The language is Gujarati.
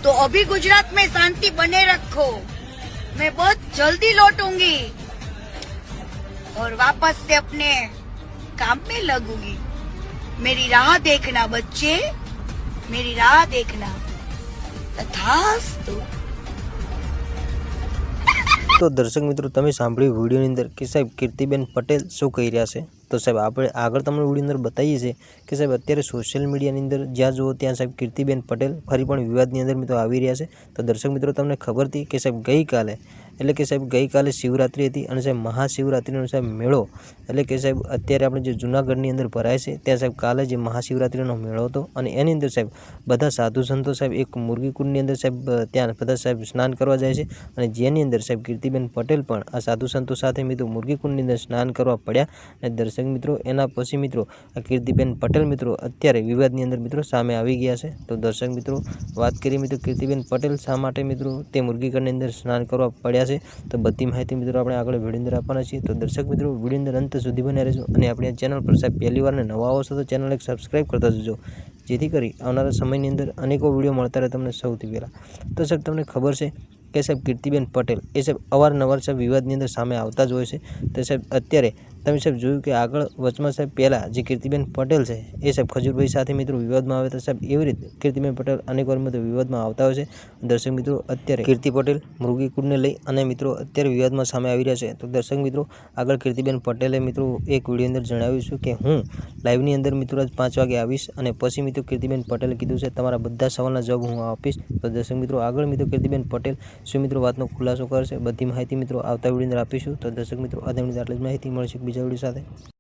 तो अभी गुजरात में शांति बने रखो, मैं बहुत जल्दी लौटूंगी और वापस से अपने काम में लगूंगी। मेरी राह देखना बच्चे, मेरी राह देखना। तथास्तु। तो दर्शक मित्रों તમે સાંભળ્યું વિડીયોની અંદર કે સાહેબ કીર્તિબેન પટેલ શું કહી રહ્યા છે। તો સાહેબ આપણે આગળ તમને વિડીયો અંદર બતાવીએ છીએ કે સાહેબ અત્યારે સોશિયલ મીડિયાની અંદર જ્યાં જુઓ ત્યાં સાહેબ કીર્તિબેન પટેલ ફરી પણ વિવાદની અંદર મિત્રો આવી રહ્યા છે। તો દર્શક મિત્રો તમને ખબર હતી કે સાહેબ ગઈકાલે શિવરાત્રી હતી અને સાહેબ મહાશિવરાત્રીનો સાહેબ મેળો એટલે કે સાહેબ અત્યારે આપણે જે જૂનાગઢની અંદર ભરાય છે ત્યાં સાહેબ કાલે જે મહાશિવરાત્રીનો મેળો હતો અને એની અંદર સાહેબ બધા સાધુ સંતો સાહેબ એક મુરગી કુંડની અંદર સાહેબ ત્યાં બધા સાહેબ સ્નાન કરવા જાય છે અને જેની અંદર સાહેબ કીર્તિબેન પટેલ પણ આ સાધુ સંતો સાથે મિત્રો મુરગી કુંડની અંદર સ્નાન કરવા પડ્યા અને દર્શક મિત્રો એના પછી મિત્રો આ કીર્તિબેન પટેલ મિત્રો અત્યારે વિવાદની અંદર મિત્રો સામે આવી ગયા છે। તો દર્શક મિત્રો વાત કરીએ મિત્રો કીર્તિબેન પટેલ શા માટે મિત્રો તે મુરગી કુંડની અંદર સ્નાન કરવા પડ્યા છે તો બધી માહિતી મિત્રો આપણે આગળ વિડીયો અંદર આપવાના છીએ। તો દર્શક મિત્રો વિડીયો અંદર અંત સુધી બન્યા રહેજો અને આપણી આ ચેનલ પર સાહેબ પહેલી વાર ને નવા આવો છો તો ચેનલ એક સબસ્ક્રાઈબ કરતા જજો જેથી કરી આવનારા સમયની અંદર અનેકો વિડીયો મળતા રહે તમને સૌથી પહેલાં। તો સાહેબ તમને ખબર છે કે સાહેબ કીર્તિબેન પટેલ એ સાહેબ અવારનવાર સાહેબ વિવાદની અંદર સામે આવતા જ હોય છે। તો સાહેબ અત્યારે તમે સાહેબ જોયું કે આગળ વચમાં સાહેબ પહેલાં જે કીર્તિબેન પટેલ છે એ સાહેબ ખજૂરભાઈ સાથે મિત્રો વિવાદમાં આવે તો સાહેબ એવી રીતે કીર્તિબેન પટેલ અનેકવાર મિત્રો વિવાદમાં આવતા હોય છે। દર્શક મિત્રો અત્યારે કીર્તિ પટેલ મુરગી કુંડને લઈ અને મિત્રો અત્યારે વિવાદમાં સામે આવી રહ્યા છે। તો દર્શક મિત્રો આગળ કીર્તિબેન પટેલે મિત્રો એક વિડીયો અંદર જણાવ્યું છે કે હું લાઈવની અંદર મિત્રો આજ 5 વાગે આવીશ અને પછી મિત્રો કીર્તિબેન પટેલે કીધું છે તમારા બધા સવાલના જવાબ હું આપીશ। તો દર્શક મિત્રો આગળ મિત્રો કીર્તિબેન પટેલ શું મિત્રો વાતનો ખુલાસો કરશે બધી માહિતી મિત્રો આવતા વિડીયો અંદર આપીશું। તો દર્શક મિત્રો આ આટલી જ માહિતી મળશે બીજા વિડીયો સાથે।